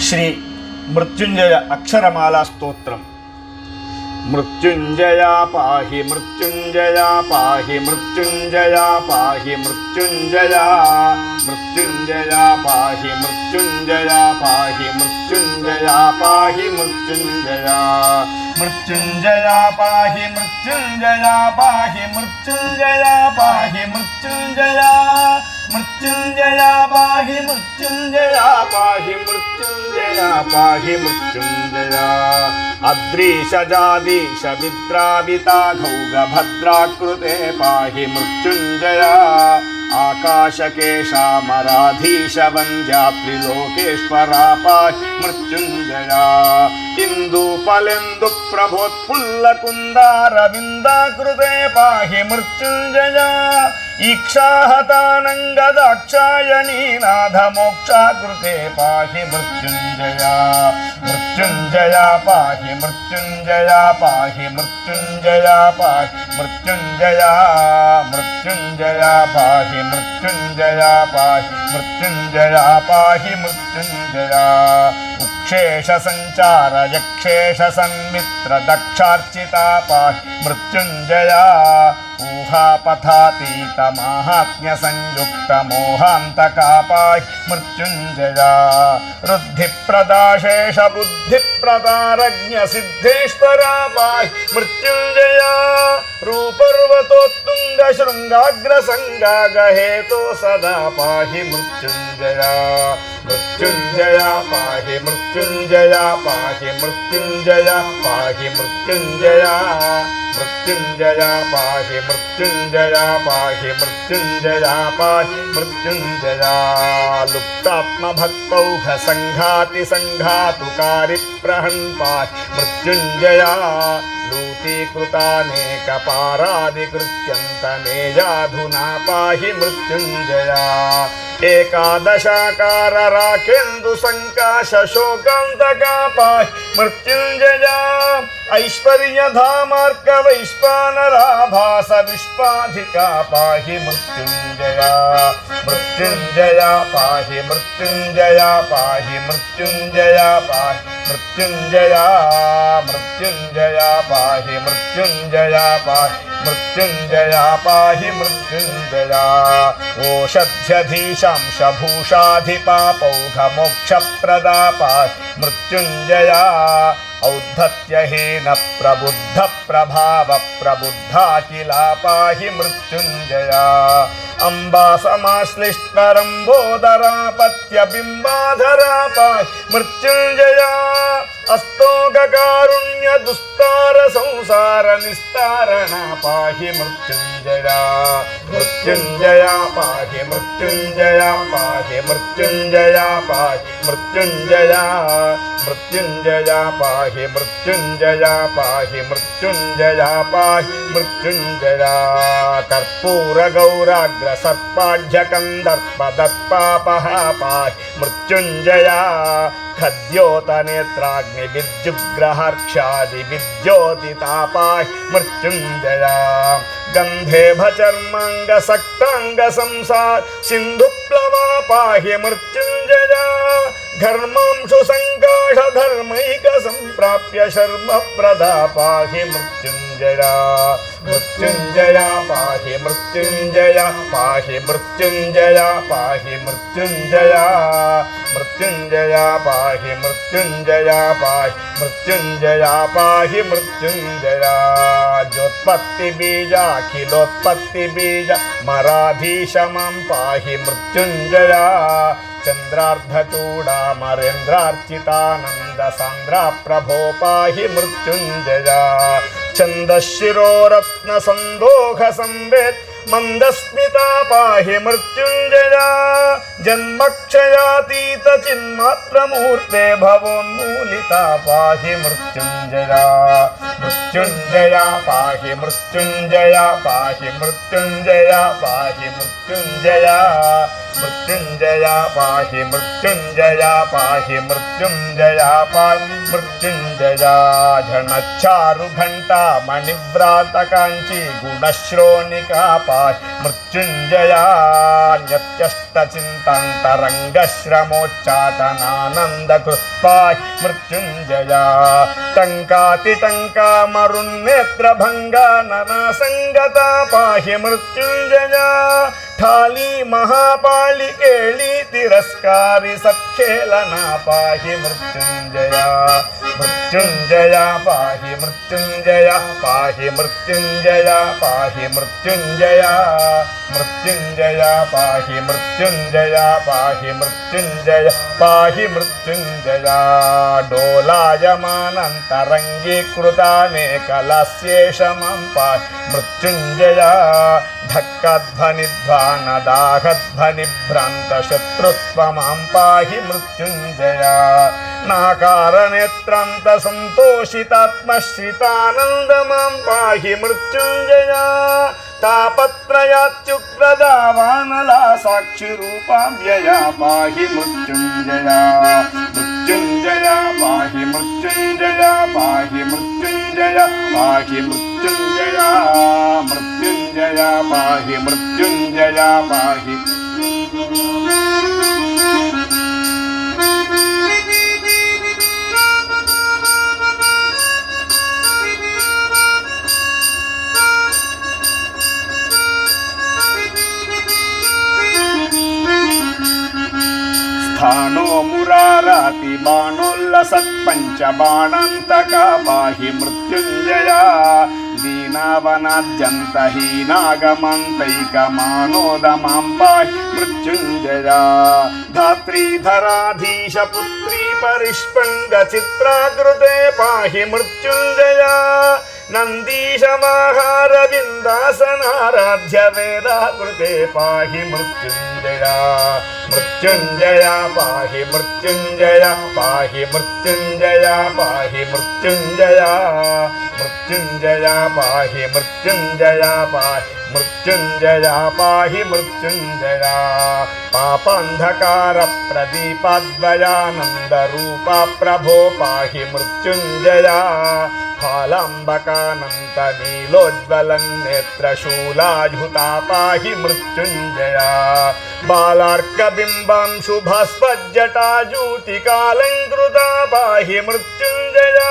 శ్రీ మృత్యుంజయ అక్షరమాలా స్తోత్రం. మృత్యుంజయా పాహి మృత్యుంజయా పాహి మృత్యుంజయా పాహి మృత్యుంజయా మృత్యుంజయా పాహి మృత్యుంజయా పాహి మృత్యుంజయా పాహి మృత్యుంజయా మృత్యుంజయా పాహి మృత్యుంజయా పాహి మృత్యుంజయా పాహి మృత్యుంజయా మృత్యుంజయా పాహి మృత్యుంజయా పాహి మృత్యుంజయా పాహి మృత్యుంజయా అద్రీషజాదీశ విద్రావితాఘౌగభద్రాకృతే పాహి మృత్యుంజయా ఆకాశకేశామరాధీశ వంద్యాత్రిలోకేశ్వరా పాహి మృత్యుంజయా ఇందూపలేందు ప్రభోత్పుల్లకుందారవిందాకృతే పాహి మృత్యుంజయా ఈక్షాహతానంగదాక్షాయణీనాథమోక్షాకృతే పాహి మృత్యుంజయా మృత్యుంజయా పాహి మృత్యుంజయా పాహి మృత్యుంజయా పాహి మృత్యుంజయా మృత్యుంజయా పాహి మృత్యుంజయా పాహి మృత్యుంజయా పాహి మృత్యుంజయా ఉక్షేష సంచార యక్షేష సన్మిత్ర దక్షార్చితా పాహి మృత్యుంజయా ఊహాపథాతీత మాహాత్మ్య సంయుక్త మోహాంతకా పాహి మృత్యుంజయా రుద్ధి ప్రదాశేష బుద్ధి ప్రదారజ్ఞ సిద్ధేశ్వరా పాహి మృత్యుంజయా రూపర్వతోత్తుంగ శృంగాగ్ర సంగాగహేతో సదా పాహి మృత్యుంజయా మృత్యుంజయా పాహి మృత్యుంజయా పాహి మృత్యుంజయా పాహి మృత్యుంజయా మృత్యుంజయా పాహి మృత్యుంజయా పాహి మృత్యుంజయా పాహి మృత్యుంజయా లుప్తాత్మభక్తౌఘ సంఘాతి సంఘాతుకారి ప్రహన్ పాహి మృత్యుంజయా లూటీకృతానేక పారాదికృత్యంతనేయాధునా పాహి మృత్యుంజయా ఏకాదశాకార రాకేందు సంకాశ శోకాంతకా పాహి మృత్యుంజయా ఐశ్వర్యధామార్క వైశ్వానరాభాస విశ్వాధికా పాహి మృత్యుంజయా మృత్యుంజయా పాహి మృత్యుంజయా పాహి మృత్యుంజయా పాహి మృత్యుంజయా మృత్యుంజయా పాహి మృత్యుంజయా పాహి మృత్యుంజయా పాహి మృత్యుంజయా ఓషధ్యధీశాంశభూషాధిపాపౌఘమోక్షప్రదా పాహి మృత్యుంజయా ఔద్ధత్యహీన ప్రబుద్ధ ప్రభావ ప్రబుద్ధాఖిలా పాహి మృత్యుంజయా అంబాసమాశ్లిష్టరంబోదరాపత్యబింబాధరా పాహి మృత్యుంజయా అస్తోగకారుణ్య దుస్తార సంసార నిస్తారణ పాహి మృత్యుంజయా మృత్యుంజయా పాహి మృత్యుంజయా పాహి మృత్యుంజయా పాహి మృత్యుంజయా మృత్యుంజయా పాహి మృత్యుంజయా పాహి మృత్యుంజయా పాహి మృత్యుంజయా కర్పూర గౌరాగ్ర సర్పాఢ్యకందర్పదత్పాపః పాహి మృత్యుంజయా ఖద్యోతనేత్రాగ్ని విద్యుగ్రహర్క్షాది విద్యోతితా పాహి మృత్యుంజయా గంధేభచర్మాంగ సక్తాంగ సంసార సింధుప్లవా పాహి మృత్యుంజయా ఘర్మాంశు సంకాశ ధర్మైక సంప్రాప్య శర్మ ప్రదా పాహి మృత్యుంజయా మృత్యుంజయా పాహి మృత్యుంజయా పాహి మృత్యుంజయా పాహి మృత్యుంజయా మృత్యుంజయా పాహి మృత్యుంజయా పాహి మృత్యుంజయా పాహి మృత్యుంజయా జ్యోత్పత్తి బీజాఖిలోత్పత్తి బీజ మరాధీశమం పాహి మృత్యుంజయా చంద్రార్ధచూడామరేంద్రార్చితానంద సాంద్రా ప్రభో పాహి మృత్యుంజయా ఛందశిరోరత్న సందోహ సంవేత్ మందస్మితా పాహి మృత్యుంజయా జన్మక్షయాతీత చిన్మాత్రమూర్తే భవోన్మూలితా పాహి మృత్యుంజయా మృత్యుంజయా పాహి మృత్యుంజయా పాహి మృత్యుంజయా పాహి మృత్యుంజయా మృత్యుంజయా పాహి మృత్యుంజయా పాహి మృత్యుంజయా పాహి మృత్యుంజయా ఝణచ్చారు ఘంటా మణివ్రాత కాంచీ గుణశ్రోణికా पाहि मृत्युञ्जया नित्यष्टचिन्तान्तरङ्गश्रमोच्चाटनानन्दकृत् पाहि मृत्युञ्जया टङ्कातिटङ्का मरुन्नेत्रभङ्गा नरसङ्गता पाहि मृत्युञ्जया ठाली महापाळि केळि तिरस्कारी सत्खेलना पाहि मृत्युञ्जया मृत्युञ्जया पाहि मृत्युञ्जया पाहि मृत्युञ्जया पाहि मृत्युञ्जया मृत्युञ्जया पाहि मृत्युञ्जया पाहि मृत्युञ्जया पाहि मृत्युञ्जया डोलायमानन्तरङ्गीकृतानेकलस्येषमं पाहि मृत्युञ्जया धक्कध्वनिध्वानदाहध्वनिभ्रान्तशत्रुत्वमां पाहि मृत्युञ्जया नाकारणेत्रान्तसन्तोषितात्मश्रितानन्दमां पाहि मृत्युञ्जया तापत्रयात्युग्रदावानला साक्षिरूपाव्यया पाहि मृत्युञ्जया मृत्युञ्जया पाहि मृत्युञ्जया पाहि मृत्युञ्जया पाहि मृत्युञ्जया मृत्युञ्जया पाहि मृत्युञ्जया पाहि स्थानो मुराराति बाणोल्लसत्पञ्चबाणान्तका पाहि मृत्युञ्जया दीनावनाद्यन्तहीनागमन्तैकमानोदमां पाहि मृत्युञ्जया धात्रीधराधीशपुत्री परिष्पङ्गचित्राकृते पाहि मृत्युञ्जया नन्दीशमाहारविन्दासनाराध्य वेदाकृते पाहि मृत्युञ्जया मृत्युञ्जया पाहि मृत्युञ्जया पाहि मृत्युञ्जया पाहि मृत्युञ्जया मृत्युञ्जया पाहि मृत्युञ्जया पाहि मृत्युञ्जया पाहि मृत्युञ्जया पापान्धकारप्रदीपाद्वयानन्दरूपा प्रभो पाहि मृत्युञ्जया फालाम्बकानन्तनीलोज्ज्वलन्नेत्रशूलायुता पाहि मृत्युञ्जया बालार्कबिम्बांशुभास्पज्जटाजूटिकालङ्कृता पाहि मृत्युञ्जया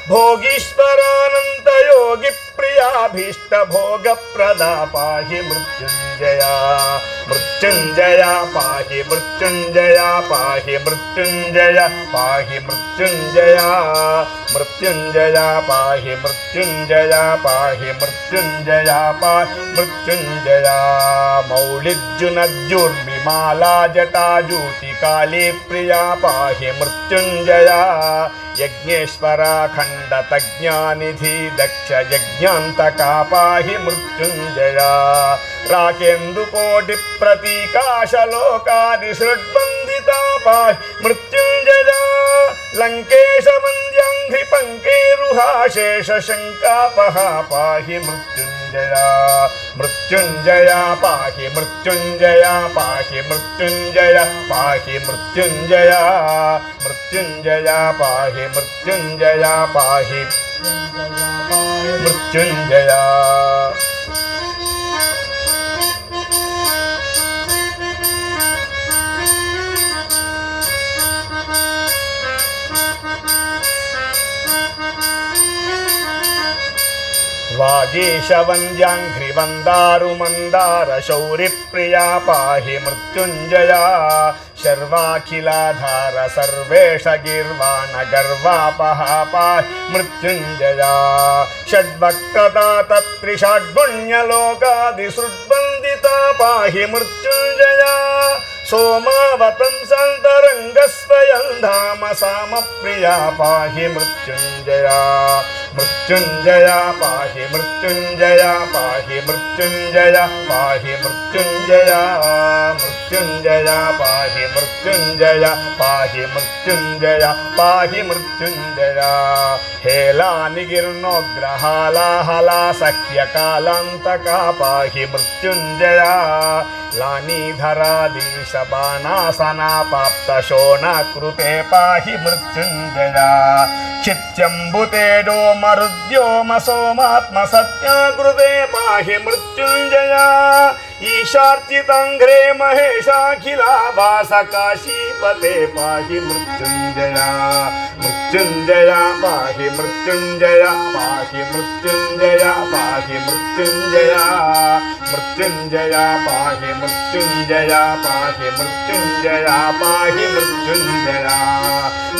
भोगीश्वरानन्तयोगिप्रियाभीष्टभोगप्रदा पाहि मृत्युञ्जया मृत्युञ्जया पाहि मृत्युञ्जया पाहि मृत्युञ्जया पाहि मृत्युञ्जया मृत्युञ्जया पाहि मृत्युञ्जया पाहि मृत्युञ्जया पाहि मृत्युञ्जया मौलिर्जुनद्युर्मिमाला जटाजूटिकाली प्रिया पाहि मृत्युञ्जया यज्ञेश्वराखण्डतज्ञानिधि दक्ष यज्ञान्तका पाहि मृत्युञ्जया राकेन्दुकोटिप्रतीकाशलोकादिसृड्बन्धिता पाहि मृत्युञ्जया लङ्केशवन्द्यङ्घ्रिपङ्केरुहाशेषशङ्कापहा पाहि मृत्युञ्जया मृत्युञ्जया पाहि मृत्युञ्जया पाहि मृत्युञ्जया पाहि मृत्युञ्जया मृत्युञ्जया पाहि मृत्युञ्जया पाहि मृत्युञ्जया वागीशवन्द्याङ्घ्रिवन्दारुमन्दारशौरिप्रिया पाहि मृत्युञ्जया शर्वाखिलाधार सर्वेशगीर्वाणगर्वापहा पाहि मृत्युञ्जया षड्वक्त्रता तत्त्रिषाड्गुण्यलोकादिसृड्बन्दिता पाहि मृत्युञ्जया सोमावतंसन्तरङ्गस्वयं धाम सामप्रिया पाहि मृत्युञ्जया मृत्युञ्जया पाहि मृत्युञ्जया पाहि मृत्युञ्जया पाहि मृत्युञ्जया मृत्युञ्जया पाहि मृत्युञ्जया पाहि मृत्युञ्जया पाहि मृत्युञ्जया हेलानिगिर्नोग्रहालाहला सख्यकालान्तका पाहि मृत्युञ्जया लानीधराधीशबाणासनापाप्तशोणकृते पाहि मृत्युञ्जया क्षित्यम्बुतेजो मरुद्योमसोमात्मसत्याकृते पाहि मृत्युञ्जया ईशार्चिताङ्घ्रे महेशाखिलाभासकाशीपते पाहि मृत्युञ्जया मृत्युञ्जया पाहि मृत्युञ्जया पाहि मृत्युञ्जया पाहि मृत्युञ्जया मृत्युञ्जया पाहि मृत्युञ्जया पाहि मृत्युञ्जया पाहि मृत्युञ्जया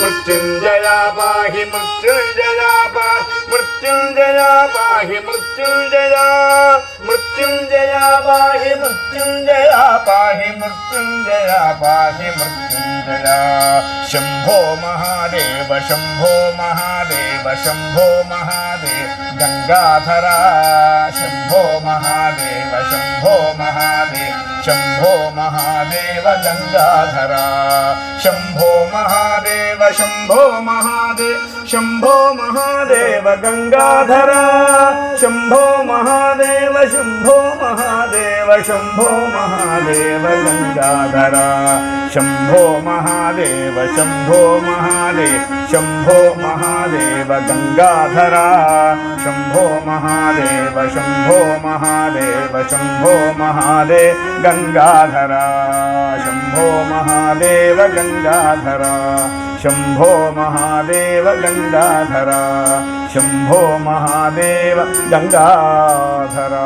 मृत्युञ्जया पाहि मृत्युञ्जया पाहि मृत्युञ्जया पाहि मृत्युञ्जया मृत्युञ्जया पाहि मृत्युञ्जया पाहि मृत्युञ्जया पाहि मृत्युञ्जया शम्भो महादेव शम्भो महादेव शम्भो महादेव गंगाधरा शम्भो महादेव शम्भो महादेव शम्भो महादेव गंगाधरा शम्भो महादेव शम्भो महादेव शम्भो महादेव गंगाधरा शम्भो महादेव शम्भो महादेव शम्भो महादेव गंगाधरा शम्भो महादेव शम्भो महादेव शम्भो महादेव गंगाधरा शम्भो महादेव शम्भो महादेव शम्भो महादेव गंगाधरा शम्भो महादेव गंगाधरा शम्भो महादेव गंगाधरा शम्भो महादेव गंगाधरा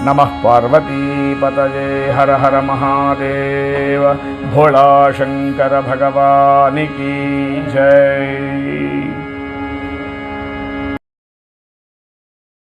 नमः पार्वतीपतये हर हर महादेव भोला शंकर भगवान की जय।